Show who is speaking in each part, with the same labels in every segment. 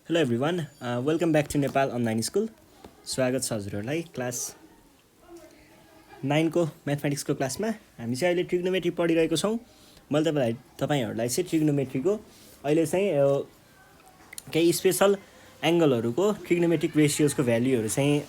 Speaker 1: Hello everyone welcome back to Nepal online school. स्वागत छ हजुरहरूलाई क्लास 9 को म्याथमेटिक्सको क्लासमा। हामी चाहिँ अहिले ट्रिग्नोमेट्री पढिरहेको छौँ। मैले तपाईँहरूलाई चाहिँ ट्रिग्नोमेट्रीको अहिले चाहिँ केही स्पेसल एङ्गलहरूको ट्रिग्नोमेट्रिक रेसियोजको भ्याल्युहरू चाहिँ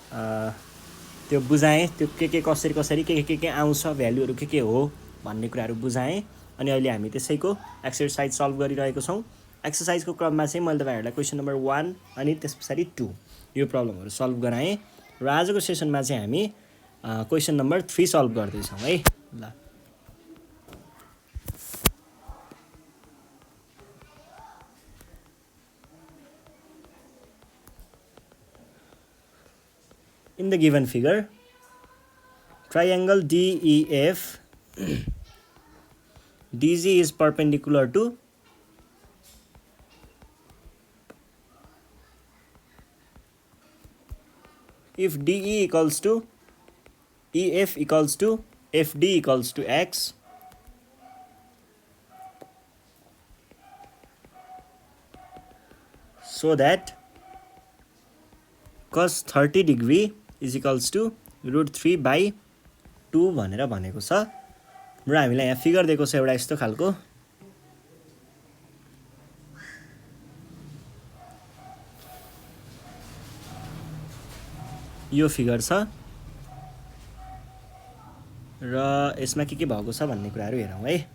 Speaker 1: त्यो बुझाएँ। त्यो के कसरी के आउँछ, भ्याल्युहरू के हो भन्ने कुराहरू बुझाएँ। अनि अहिले हामी त्यसैको एक्सर्साइज सल्भ गरिरहेको छौँ। एक्सर्साइजको क्रममा चाहिँ मैले तपाईँहरूलाई क्वेसन नम्बर 1 अनि त्यस पछाडि 2 यो प्रब्लमहरू सल्भ गराएँ। र आजको सेसनमा चाहिँ हामी क्वेसन नम्बर 3 सल्भ गर्दैछौँ है। ल In the given figure, triangle DEF DG is perpendicular to if DE equals to EF equals to FD equals to X, so that cos 30 degree is equals to √3/2 भनेर भनेको छ। र हामीलाई यहाँ figure दिएको छ एउटा यस्तो खालको। यो फिगर छ र यसमा के भएको छ भन्ने कुराहरू हेरौँ है।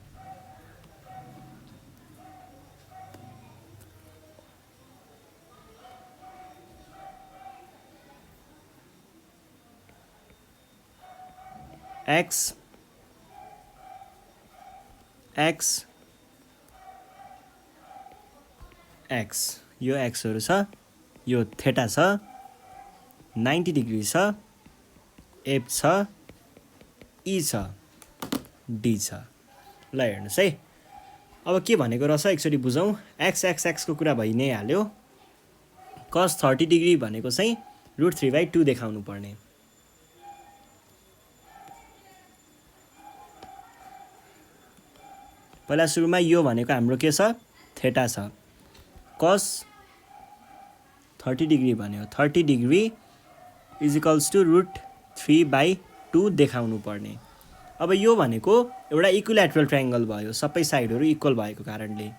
Speaker 1: X यो एक्सहरू छ, यो थेटा छ, 90 डिग्री छ, एफ छ, ई छ, डी छ। ल हेर्नुहोस् है, अब के भनेको रहेछ एकचोटि बुझौँ। एक्सको कुरा भइ नै हाल्यो। cos 30 डिग्री भनेको चाहिँ √3/2 देखाउनु पर्ने। पहिला सुरुमा यो भनेको हाम्रो के छ, थेटा छ। cos 30 डिग्री भन्यो, 30 डिग्री इज इक्वल्स टु √3/2 देखाउनु पर्ने। अब यो भनेको एउटा इक्विल्याटरल ट्रायङ्गल भयो, सबै साइडहरू इक्वल भएको कारणले।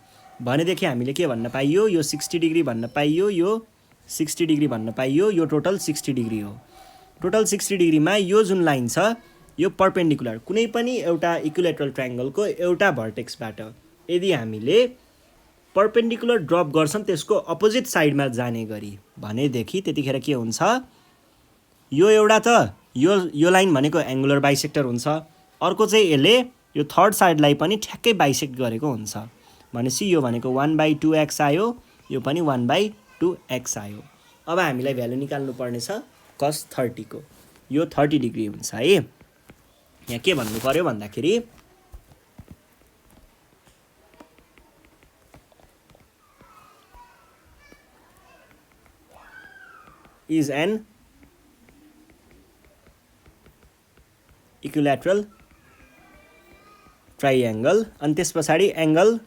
Speaker 1: भनेदेखि हामीले के भन्न पाइयो, यो 60 डिग्री भन्न पाइयो, यो 60 डिग्री भन्न पाइयो, यो टोटल 60 डिग्री हो। टोटल 60 डिग्रीमा यो जुन लाइन छ यो पर्पेन्डिकुलर कुनै पनि एउटा इक्विल्याटरल ट्रायङ्गलको एउटा भर्टेक्सबाट यदि हामीले पर्पेन्डिकुलर ड्रप गर्छौँ त्यसको अपोजिट साइडमा जाने गरी भनेदेखि त्यतिखेर के हुन्छ, यो एउटा त यो लाइन भनेको एङ्गुलर बाइसेक्टर हुन्छ। अर्को चाहिँ यसले यो थर्ड साइडलाई पनि ठ्याक्कै बाइसेक्ट गरेको हुन्छ। भनेपछि यो भनेको 1/2x आयो, यो पनि 1/2x आयो। अब हामीलाई भ्यालु निकाल्नु पर्ने छ cos 30 को। यो 30 डिग्री हुन्छ है। यहाँ के भन्नु पर्यो भन्दाखेरि is an equilateral triangle अनि त्यस पछाडि एङ्गल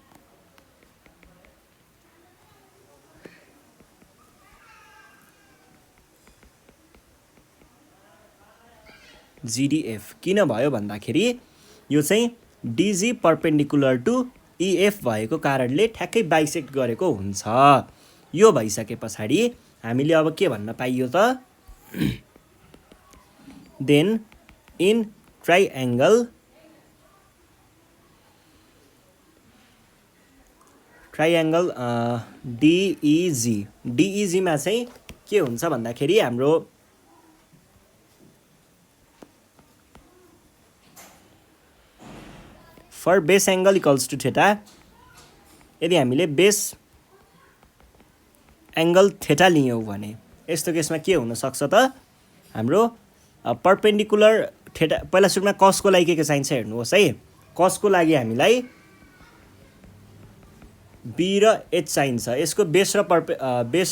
Speaker 1: GDF किन भयो भन्दाखेरि यो चाहिँ DG पर्पेन्डिकुलर टु EF भएको कारणले ठ्याक्कै बाइसेक्ट गरेको हुन्छ। यो भइसके पछाडि हामीले अब के भन्न पाइयो त, देन इन ट्राइएङ्गल DEG मा चाहिँ के हुन्छ भन्दाखेरि हाम्रो for base angle equals to theta, यदि हामीले बेस एङ्गल थेटा लियौँ भने यस्तो केसमा के हुनसक्छ त, हाम्रो पर्पेन्डिकुलर थेटा। पहिला सुरुमा कसको लागि के चाहिन्छ हेर्नुहोस् है। कसको लागि हामीलाई बी र एच चाहिन्छ। यसको बेस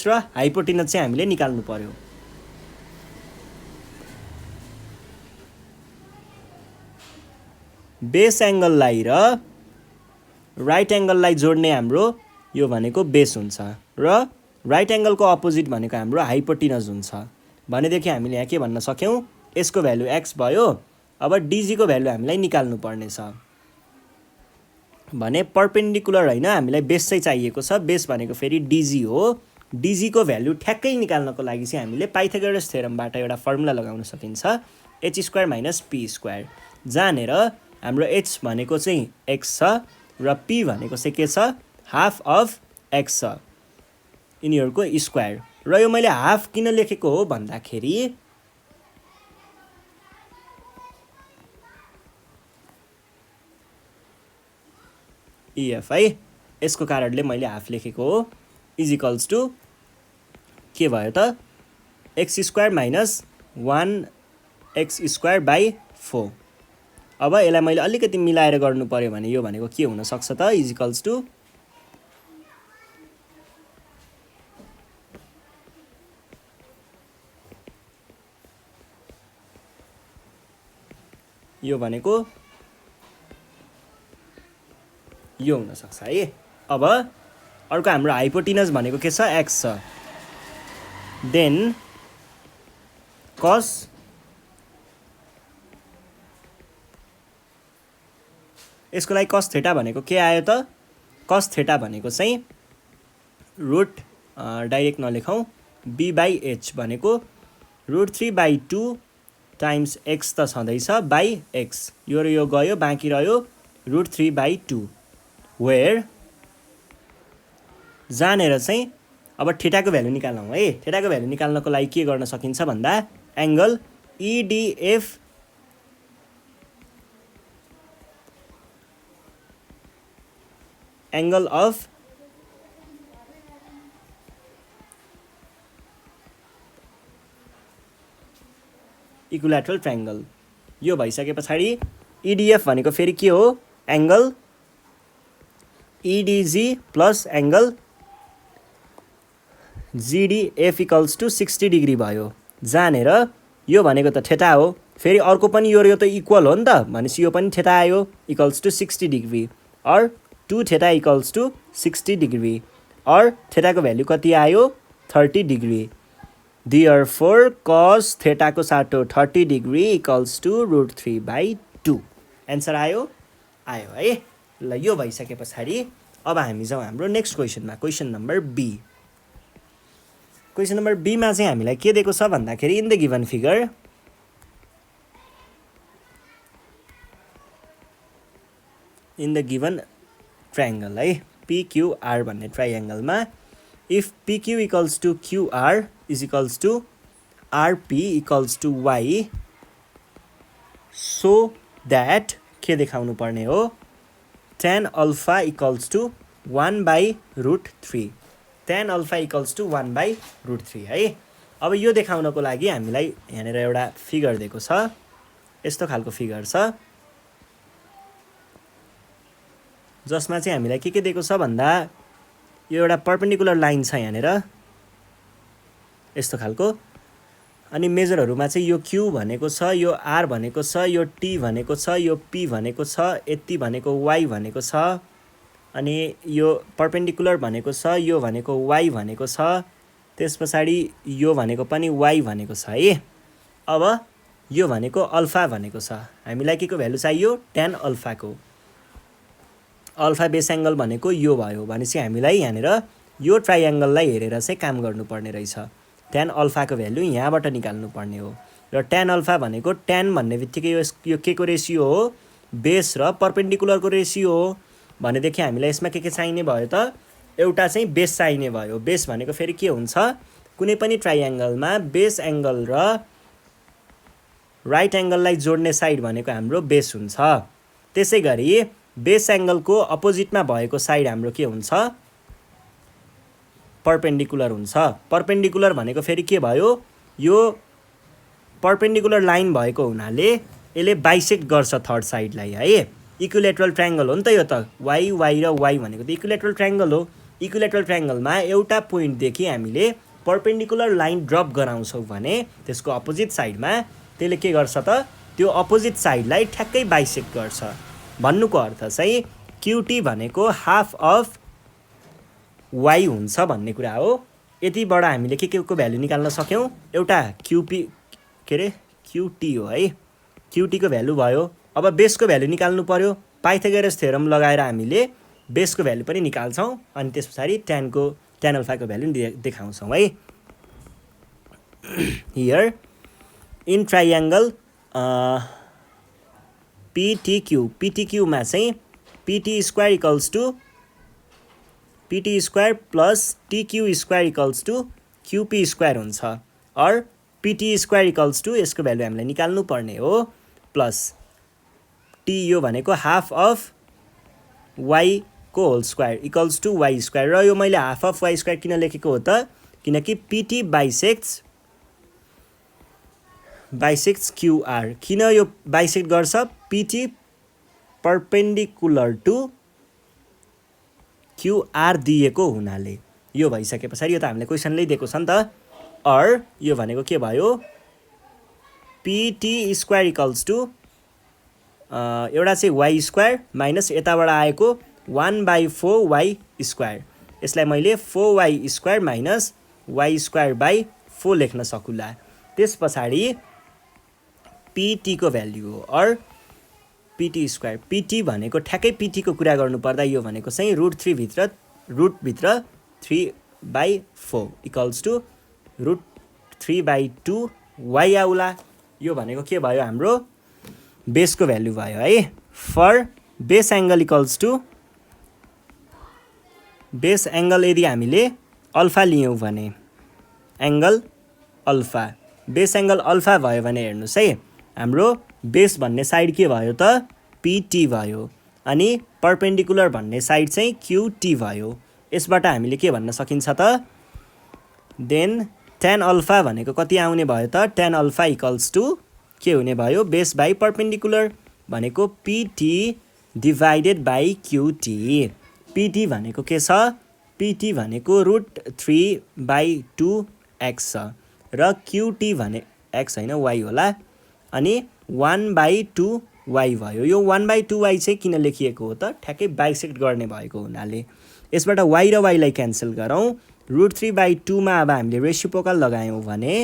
Speaker 1: र हाइपोटेनस चाहिँ हामीले निकाल्नु पर्यो। बेस एङ्गललाई र राइट एङ्गललाई जोड्ने हाम्रो यो भनेको बेस हुन्छ र राइट एङ्गलको अपोजिट भनेको हाम्रो हाइपोटिनस हुन्छ भनेदेखि हामीले यहाँ के भन्न सक्यौँ यसको भ्यालु x भयो अब DG को भ्यालु हामीलाई निकाल्नु पर्नेछ भने पर्पेन्डिकुलर हैन हामीलाई बेस चाहिँ चाहिएको छ बेस भनेको फेरि DG हो DG को भ्यालु ठ्याक्कै निकाल्नको लागि चाहिँ हामीले पाइथागोरस थ्योरमबाट एउटा फर्मुला लगाउन सकिन्छ h² - p² जानेर हाम्रो h भनेको चाहिँ x छ र p भनेको चाहिँ के छ हाफ अफ x छ यिनीहरुको स्क्वायर र यो मैले हाफ किन लेखेको हो भन्दाखेरि EF है यसको कारणले मैले हाफ लेखेको हो इज इक्वल्स टु के भयो त x² - 1x² / 4 अब यसलाई मैले अलिकति मिलाएर गर्नु पर्यो भने यो भनेको के हुन सक्छ त इज इक्वल्स टु यो भनेको यो हुन सक्छ है अब अर्को हाम्रो हाइपोटिनस भनेको के छ x छ देन cos यसको लागि cos थीटा भनेको के आयो त cos थीटा भनेको चाहिँ रुट डाइरेक्ट नलेखौं b/h भनेको √3/2 टाइम्स x त छँदैछ बाइ x यो र यो गयो बाँकी रह्यो √3/2 वेयर जानेर चाहिँ अब थीटाको भ्यालु निकाल्नु है थीटाको भ्यालु निकाल्नको लागि के गर्न सकिन्छ भन्दा angle EDF angle of equilateral triangle यो भइसकेपछि EDF भनेको फेरि के हो angle EDG plus angle GDF equals to 60 degree भयो जानेर यो भनेको त थीटा हो फेरि अर्को पनि यो त इक्वल हो नि त भनेपछि यो पनि थीटा आयो इक्वल्स टु 60 डिग्री और 2 थीटा इक्वल्स टु 60 डिग्री और थीटाको भ्यालु कति आयो 30 डिग्री Therefore cos थीटा को साटो 30 डिग्री इक्वल्स टु √3/2 आन्सर आयो है ल यो भइसकेपछि अब हामी जाउँ हाम्रो नेक्स्ट क्वेशनमा question number B question number B मा चाहिँ हामीलाई के दिएको छ भन्दाखेरि in the given figure in the given triangle है PQR भन्ने ट्रायंगलमा if PQ equals to QR is equals to RP equals to Y so that के देखाउनु पर्ने हो tan alpha equals to 1/√3 tan alpha equals to 1/√3 है अब यो देखाउनको लागि हामीलाई यहाँनेर एउटा फिगर दिएको छ यस्तो खालको फिगर छ जसमा चाहिँ हामीलाई के दिएको छ भन्दा यो एउटा परपेन्डिकुलर लाइन छ यहाँनेर यस्तो खालको अनि मेजरहरुमा चाहिँ यो Q भनेको छ यो R भनेको छ यो T भनेको छ यो P भनेको छ यति भनेको Y भनेको छ अनि यो परपेन्डिकुलर भनेको छ यो भनेको Y भनेको छ त्यसपछि यो भनेको पनि Y भनेको छ है अब यो भनेको अल्फा भनेको छ हामीलाई के को भ्यालु चाहियो tan अल्फा को अल्फा बेस एंगल भनेको यो भयो भनेपछि हामीलाई यहाँनेर यो ट्रायंगललाई हेरेर चाहिँ काम गर्नुपर्ने रहेछ tan अल्फा को भ्यालु यहाँबाट निकाल्नु पर्ने हो र tan अल्फा भनेको tan भन्ने बित्तिकै यो के को रेशियो हो बेस र परपेन्डिकुलर को रेशियो हो भनेदेखि हामीलाई यसमा के चाहिने भयो त एउटा चाहिँ बेस चाहिने भयो बेस भनेको फेरि के हुन्छ कुनै पनि ट्रायंगलमा बेस एंगल र राइट एंगललाई जोड्ने साइड भनेको हाम्रो बेस हुन्छ त्यसैगरी बेस एंगलको अपोजिटमा भएको साइड हाम्रो के हुन्छ परपेन्डिकुलर हुन्छ परपेन्डिकुलर भनेको फेरि के भयो यो परपेन्डिकुलर लाइन भएको हुनाले यसले बाइसेक्ट गर्छ थर्ड साइडलाई है इक्विलेटरल ट्रायंगल हो नि त यो त y y र y भनेको त इक्विलेटरल ट्रायंगल हो इक्विलेटरल ट्रायंगलमा एउटा पोइन्ट देखि हामीले परपेन्डिकुलर लाइन ड्रप गराउँछौं भने त्यसको अपोजिट साइडमा त्यसले के गर्छ त त्यो अपोजिट साइडलाई ठ्याक्कै बाइसेक्ट गर्छ भन्नुको अर्थ चाहिँ QT भनेको हाफ अफ y हुन्छ भन्ने कुरा हो यतिबाट हामीले के को भ्यालु निकाल्न सक्यौं एउटा क्युपी के रे क्युटी हो है क्युटीको भ्यालु भयो अब बेसको भ्यालु निकाल्नु पर्यो पाइथागोरस थ्योरम लगाएर हामीले बेसको भ्यालु पनि निकाल्छौं अनि त्यसपछि tan अल्फाको भ्यालु देखाउँछौं है हियर इन ट्रायंगल PTQ मा चाहिँ PT square equals to PT square plus TQ square equals to QP square हुन्छ और PT स्क्वायर इक्वल्स टु यसको भ्यालु हामीले निकाल्नु पर्ने हो प्लस T यो भनेको हाफ अफ y को whole square equals to y square र यो मैले हाफ अफ y स्क्वायर किन लेखेको हो त किनकि PT बाइसेक्ट्स QR किन यो बाइसेक्ट गर्छ PT परपेन्डिकुलर टु QR दिएको हुनाले यो भइसकेपछि यो त हामीले क्वेशनले दिएको छ नि त और यो भनेको के भयो PT स्क्वायर इक्वल्स टु एउटा चाहिँ y स्क्वायर माइनस यताबाट आएको 1/4y स्क्वायर यसलाई मैले 4y square minus y square by 4 लेख्न सकुला त्यसपछि PT को भ्यालु हो और PT स्क्वायर PT भनेको ठ्याक्कै PT को कुरा गर्नु पर्दा यो भनेको चाहिँ रुट भित्र 3/4 इक्वल्स टु रुट 3/2 y आउला यो भनेको के भयो हाम्रो बेसको भ्यालु भयो है for base angle equals to base angle यदि हामीले अल्फा लियौं भने angle alpha base angle alpha भयो भने हेर्नुस् है हाम्रो बेस भन्ने साइड के भयो त PT भयो अनि परपेन्डिकुलर भन्ने साइड चाहिँ QT भयो यसबाट हामीले के भन्न सकिन्छ त देन tan अल्फा भनेको कति आउने भयो त tan अल्फा इक्वल्स टु के हुने भयो बेस बाइ परपेन्डिकुलर भनेको PT divided by QT PT भनेको के छ PT भनेको रुट 3/2x र QT भने x हैन y होला अनि 1/2y भयो यो 1/2y चाहिँ किन लेखिएको हो त ठ्याक्कै बाइसेक्ट गर्ने भएको हुनाले यसबाट y र y लाई क्यान्सल गरौँ रुट 3/2 मा अब हामीले रेसिप्रोकल लगायौं भने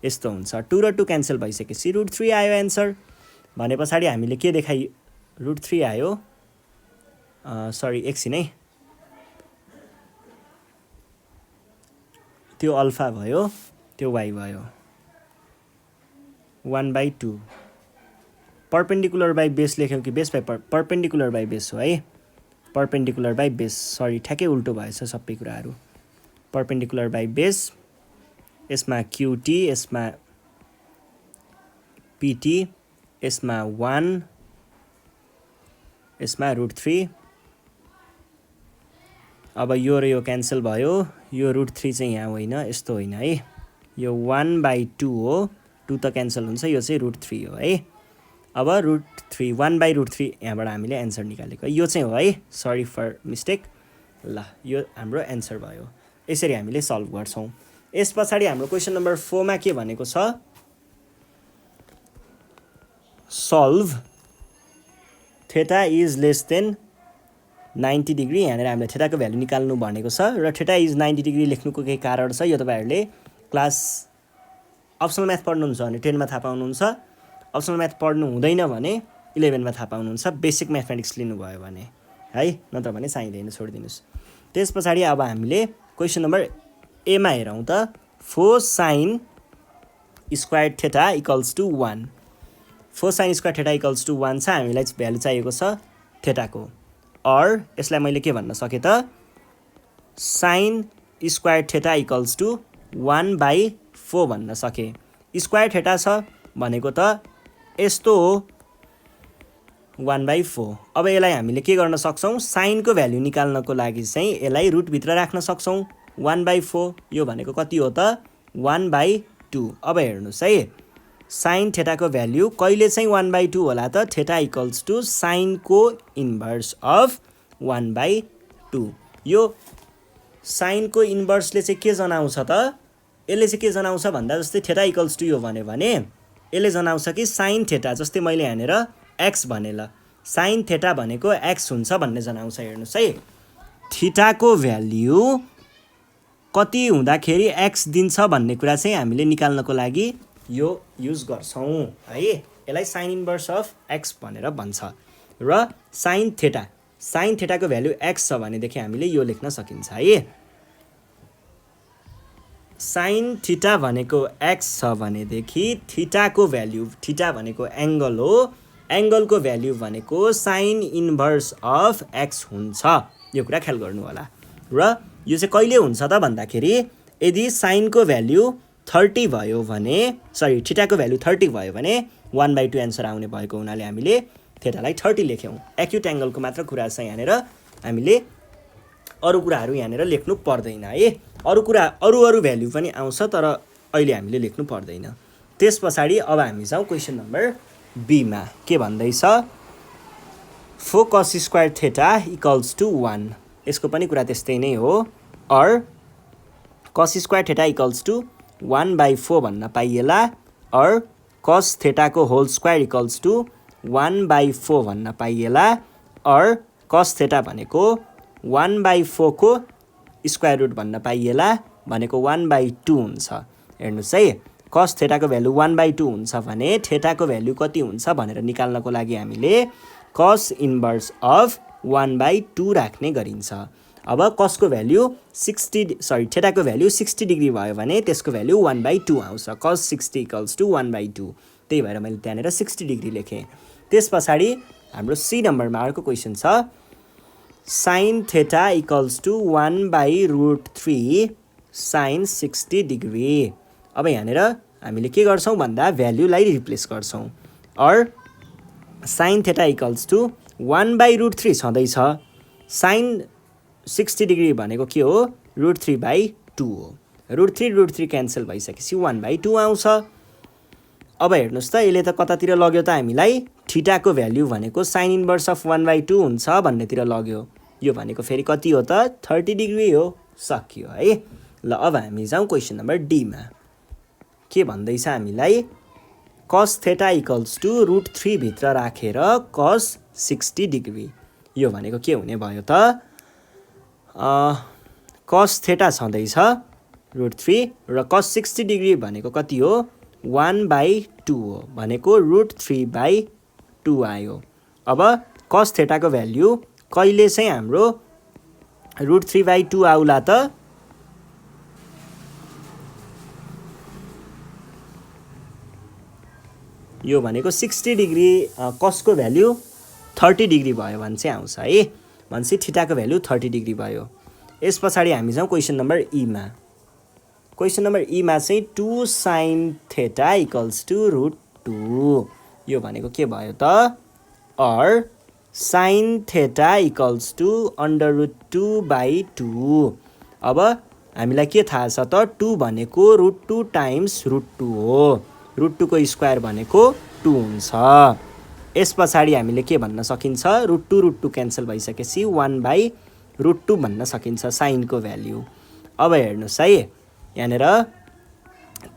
Speaker 1: यस्तो हुन्छ 2 र 2 क्यान्सल भइसकेपछि रुट 3 आयो आन्सर भनेपछि हामीले के देखाइ रुट 3 आयो सरी एकछिन है त्यो अल्फा भयो त्यो y भयो 1/2 परपेन्डिकुलर बाइ बेस लेख्यौं कि base by perpendicular by base हो है परपेन्डिकुलर बाइ बेस सरी ठ्याक्कै उल्टो भएछ सबै कुराहरु परपेन्डिकुलर बाइ बेस यसमा QT यसमा PT यसमा 1 यसमा रुट 3 अब यो र यो क्यान्सल भयो यो रुट 3 चाहिँ यहाँ होइन यस्तो होइन है यो 1/2 हो 2 त क्यान्सल हुन्छ यो चाहिँ रुट 3 हो है अब रुट 3 1/√3 यहाँबाट हामीले आन्सर निकालेको यो चाहिँ हो है सरी फर मिस्टेक ल यो हाम्रो आन्सर भयो यसरी हामीले सल्भ गर्छौं यसपछि हाम्रो क्वेशन नम्बर 4 मा के भनेको छ solve theta is less than 90 degree यहाँनिर हामीले थीटाको भ्यालु निकाल्नु भनेको छ र थीटा इज 90 डिग्री लेख्नुको के कारण छ यो तपाईहरुले क्लास अप्सनल म्याथ पढ्नुहुन्छ भने 10 मा थाहा पाउनुहुन्छ अप्सनल म्याथ पढ्नु हुँदैन भने 11 मा थाहा पाउनुहुन्छ बेसिक म्याथमेटिक्स लिनु भयो भने है नत्र भने चाहिँदैन छोडिदिनुस् त्यसपछि अब हामीले क्वेशन नम्बर ए मा हेरौं त 4 sin square theta equals to 1 4 sin square theta equals to 1 छ हामीलाई भ्यालु चाहिएको छ थीटाको और यसलाई मैले के भन्न सके त sin square theta equals to 1/4 भन्न सके स्क्वायर थीटा छ भनेको त यस्तो हो 1/4 अब यसलाई हामीले के गर्न सक्छौं sin को भ्यालु निकाल्नको लागि चाहिँ यसलाई रुट भित्र राख्न सक्छौं 1/4 यो भनेको कति हो त 1/2 अब हेर्नुस् है sin थीटा को भ्यालु कहिले चाहिँ 1/2 होला त थीटा इक्वल्स टु sin को इन्भर्स अफ 1/2 यो sin को इन्भर्सले चाहिँ के जनाउँछ त यसले चाहिँ के जनाउँछ भन्दा जस्तै थीटा इक्वल्स टु यो भने यसले जनाउँछ कि sin थीटा जस्तै मैले यहाँनेर x भने ल sin थीटा भनेको x हुन्छ भन्ने जनाउँछ हेर्नुस् है थीटा को भ्यालु कति हुँदाखेरि x दिन्छ भन्ने कुरा चाहिँ हामीले निकाल्नको लागि यो युज गर्छौं है। यसलाई साइन इन्भर्स अफ x भनेर भन्छ। र साइन थेटाको भ्यालु x छ भनेदेखि हामीले यो लेख्न सकिन्छ है। साइन थीटा भनेको x छ भनेदेखि थीटाको भ्यालु, थीटा भनेको एंगल हो, एंगलको भ्यालु भनेको साइन इन्भर्स अफ x हुन्छ। यो कुरा ख्याल गर्नु होला। र यो चाहिँ कहिले हुन्छ त भन्दाखेरि यदि साइनको भ्यालु 30 भयो भने, सरी थीटाको भ्यालु 30 भयो भने 1/2 एन्सर आउने भएको हुनाले हामीले थीटालाई 30 लेख्यौं। एक्युट एंगलको मात्र कुरा छ यहाँनेर, हामीले अरु कुराहरु यहाँनेर लेख्नु पर्दैन है। अरु भ्यालु पनि आउँछ तर अहिले हामीले लेख्नु पर्दैन। त्यसपछि अब हामी जाउँ क्वेशन नम्बर बी मा। के भन्दैछ? 4 cos square theta equals to 1। यसको पनि कुरा त्यस्तै नै हो। और cos square theta equals to 1/4 भन्न पाइएला। और cos थीटा को होल स्क्वायर इक्वल्स टु 1/4 भन्न पाइएला। और cos थीटा भनेको 1/4 को स्क्वायर रुट भन्न पाइएला, भनेको 1/2 हुन्छ। हेर्नुस् है, cos थीटा को भ्यालु 1/2 हुन्छ भने थीटा को भ्यालु कति हुन्छ भनेर निकाल्नको लागि हामीले cos इन्भर्स अफ 1/2 राख्ने गरिन्छ। अब cos को भ्यालु थीटा को भ्यालु 60 डिग्री भयो भने त्यसको भ्यालु 1/2 आउँछ। cos 60 equals to 1/2। त्यही भएर मैले त्यहाँनेर 60 डिग्री लेखेँ। त्यसपछि हाम्रो सी नम्बरमा अर्को क्वेशन छ, sin theta equals to 1/√3 sin 60 degree. अब यहाँनेर हामीले के गर्छौं भन्दा भ्यालुलाई रिप्लेस गर्छौं। और sin थीटा इक्वल्स टु 1/√3 छँदैछ। sin 60 डिग्री भनेको के हो? √3/2 हो। √3 क्यान्सल भइसकेपछि 1/2 आउँछ। अब हेर्नुस् त, यसले त कतातिर लग्यो त हामीलाई? थीटाको भ्यालु भनेको साइन इन्भर्स अफ 1/2 हुन्छ भन्नेतिर लग्यो। यो भनेको फेरि कति हो त? 30 डिग्री हो। सकियो है। ल अब हामी जाउँ क्वेशन नम्बर डी मा। के भन्दैछ हामीलाई? cos थीटा इक्वल्स टु √3 भित्र राखेर cos 60 डिग्री। यो भनेको के हुने भयो त? cos थीटा छँदैछ √3 र cos 60 डिग्री भनेको कति हो? 1/2 हो, भनेको √3/2 आयो। अब cos थीटा को भ्यालु कहिले चाहिँ हाम्रो √3/2 आउला त? यो भनेको 60 डिग्री cos को भ्यालु 30 डिग्री भयो भने चाहिँ आउँछ है। भनेपछि थीटा को भ्यालु 30 डिग्री भयो। यसपछि हामी जाउँ क्वेशन नम्बर ई मा। क्वेशन नम्बर ई मा चाहिँ 2 sin थीटा इक्वल्स टु √2। यो भनेको के भयो त? और sin थीटा इक्वल्स टु √2/2। अब हामीलाई के थाहा छ त? 2 भनेको √2 टाइम्स √2 हो। √2 को स्क्वायर भनेको 2 हुन्छ। यसपछि हामीले के भन्न सकिन्छ? √2 क्यान्सल भइसकेपछि 1/√2 भन्न सकिन्छ साइन को भ्यालु। अब हेर्नुस् है, यहाँनेर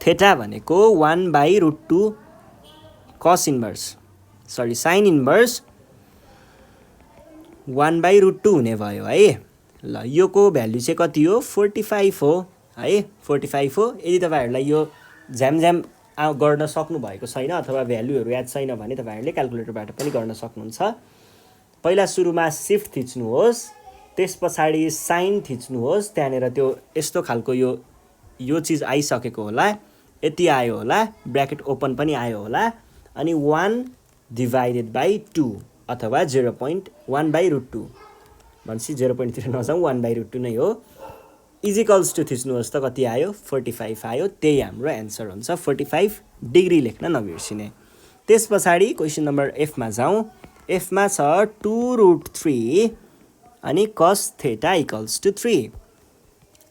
Speaker 1: थीटा भनेको 1/√2 साइन इन्भर्स 1/√2 हुने भयो है। ल यो को भ्यालु चाहिँ कति हो? 45 हो है। 45 हो। यदि तपाईहरुलाई यो झ्यामझ्याम गर्न सक्नु भएको छैन अथवा भ्यालुहरु याद छैन भने तपाईहरुले क्याल्कुलेटरबाट पनि गर्न सक्नुहुन्छ। पहिला सुरुमा शिफ्ट थिच्नुहोस्, त्यसपछि साइन थिच्नुहोस्। त्यहाँनेर त्यो यस्तो खालको यो चीज आइसकेको होला, यति आयो होला, ब्र्याकेट ओपन पनि आयो होला, अनि 1/2 अथवा 0.1/√2 भनेपछि 0. तिर नजाउँ, 1/√2 नै हो। इजिकल्स टु थिच्नुहोस् त कति आयो? 45 आयो। त्यही हाम्रो एन्सर हुन्छ। 45 डिग्री लेख्न नबिर्सिने। त्यसपछि क्वेशन नम्बर एफ मा जाउँ। एफ मा छ 2√3 अनि cos थीटा इक्वल्स टु 3।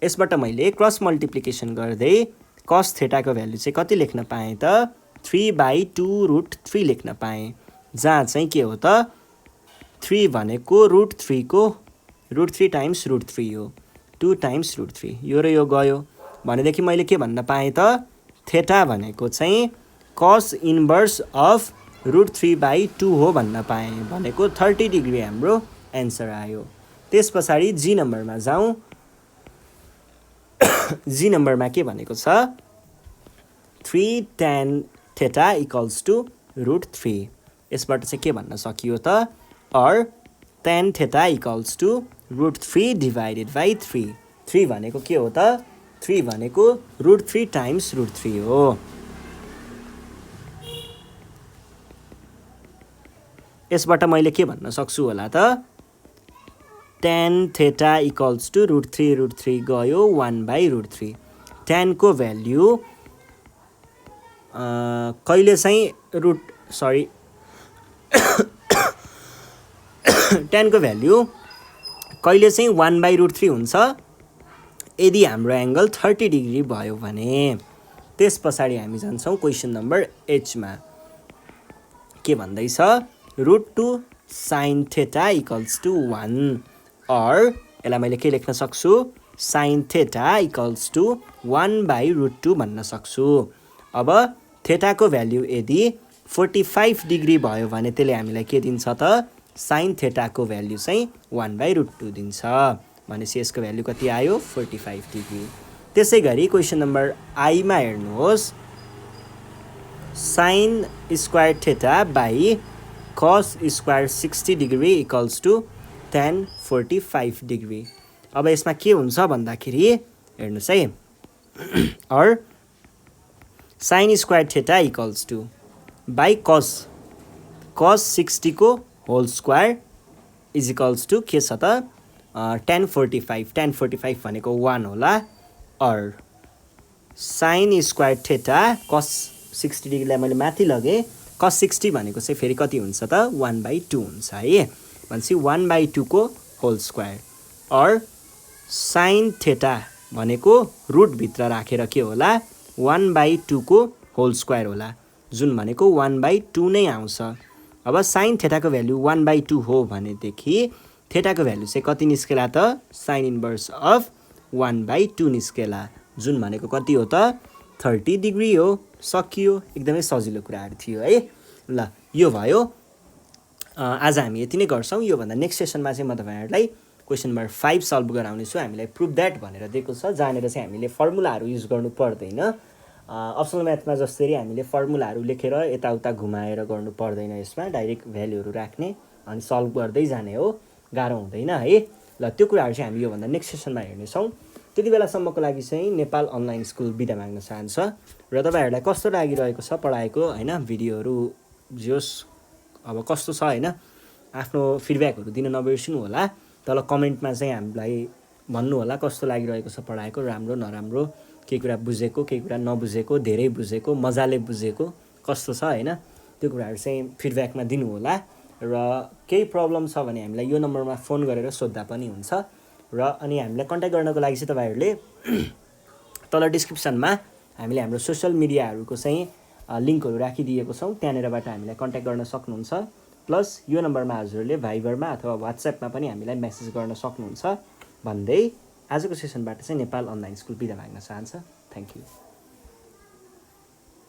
Speaker 1: यसबाट मैले क्रस मल्टिप्लिकेसन गर्दै cos थीटा को भ्यालु चाहिँ कति लेख्न पाएँ त? 3/2√3 लेख्न पाएँ। जहाँ चाहिँ के हो त? 3 भनेको √3 को √3 टाइम्स √3 हो। 2 टाइम्स √3। यो र यो गयो भनेदेखि मैले के भन्न पाएँ त? थीटा भनेको चाहिँ cos इन्भर्स अफ √3/2 हो भन्न पाएँ, भनेको 30 डिग्री हाम्रो एन्सर आयो। त्यसपछि जी नम्बरमा जाउँ। जी नम्बरमा के भनेको छ 3 tan theta इक्वल्स टु √3 यसबाट चाहिँ के भन्न सकियो त or tan theta equals to √3 divided by 3 भनेको के हो त 3 भनेको √3 टाइम्स √3 हो यसबाट मैले के भन्न सक्छु होला त tan theta इक्वल्स टु √3 गयो 1 बाई √3 tan को भ्याल्यु कहिले चाहिँ tan को भ्याल्यु कहिले चाहिँ 1 बाई √3 हुन्छ यदि हाम्रो एंगल 30 डिग्री भयो भने त्यस पछाडि हामी जान्छौं क्वेशन नम्बर H मा के भन्दैछ √2 sin theta equals to 1 or यसलाई मैले के लेख्न सक्छु sin theta equals to 1 by √2 भन्न सक्छु अब थेटा को भ्याल्यु यदि 45 डिग्री भयो भने त्यसले हामीलाई के दिन्छ त sin theta को भ्याल्यु चाहिँ 1 बाई √2 दिन्छ भनेपछि यसको भ्याल्यु कति आयो 45 डिग्री त्यसैगरी क्वेशन नम्बर I मा हेर्नुहोस् sin square theta by cos square 60 degree equals to tan 45 degree अब यसमा के हुन्छ भन्दाखेरि हेर्नुस् है or sin square theta equals to by cos 60 को whole square is equals to के छ त tan 45 भनेको 1 होला or sin square theta cos 60 डिग्रीलाई मैले माथि लगे cos 60 भनेको चाहिँ फेरि कति हुन्छ त 1 बाई 2 हुन्छ है भनेपछि 1 बाई 2 को होल स्क्वायर or sin थेटा भनेको रुट भित्र राखेर के होला 1 बाई 2 को होल स्क्वायर होला जुन भनेको 1 बाई 2 नै आउँछ अब sin थेटा को भ्याल्यु 1 बाई 2 हो भनेदेखि थेटा को भ्याल्यु चाहिँ कति निस्केला त sin इन्भर्स अफ 1 बाई 2 निस्केला जुन भनेको कति हो त 30 डिग्री हो सकियो एकदमै सजिलो कुराहरु थियो है ल यो भयो आज हामी यति नै गर्छौं यो भन्दा नेक्स्ट सेसनमा चाहिँ म तपाईहरुलाई क्वेशन नम्बर 5 सल्भ गराउने छु हामीलाई प्रुभ दैट भनेर दिएको छ जानेर चाहिँ हामीले फर्मुलाहरु युज गर्नु पर्दैन अप्सनल म्याथमा जसरी हामीले फर्मुलाहरु लेखेर यताउता घुमाएर गर्नु पर्दैन यसमा डाइरेक्ट भ्यालुहरु राख्ने अनि सल्भ गर्दै जाने हो गाह्रो हुँदैन है ल त्यो कुराहरु चाहिँ हामी यो भन्दा नेक्स्ट सेसनमा हेर्ने छौं त्यति बेलासम्मको लागि चाहिँ नेपाल अनलाइन स्कुल बिदा माग्न चाहन्छ र तपाईहरुलाई कस्तो लागिरहेको छ पढाएको हैन भिडियोहरु जोस अब कस्तो छ हैन आफ्नो फिडब्याकहरु दिन नबिर्सिनु होला तल कमेन्टमा चाहिँ हामीलाई भन्नु होला कस्तो लागिरहेको छ पढाएको राम्रो नराम्रो के कुरा बुझेको के कुरा नबुझेको धेरै बुझेको मजाले बुझेको कस्तो छ हैन त्यो कुराहरु चाहिँ फिडब्याकमा दिनु होला र केही प्रब्लम छ भने हामीलाई यो नम्बरमा फोन गरेर सोध्दा पनि हुन्छ र अनि हामीलाई कन्ट्याक्ट गर्नको लागि चाहिँ तपाईहरुले तल डिस्क्रिप्सनमा हामीले हाम्रो सोशल मिडियाहरुको चाहिँ लिंकहरु राखिदिएको छौं त्यहाँनेरबाट हामीलाई कन्ट्याक्ट गर्न सक्नुहुन्छ प्लस यो नम्बरमा हजुरले भाइबरमा अथवा व्हाट्सएपमा पनि हामीलाई मेसेज गर्न सक्नुहुन्छ भन्दै आजको सेसनबाट चाहिँ नेपाल अनलाइन स्कुल बिदा माग्न चाहन्छ थ्यांक यू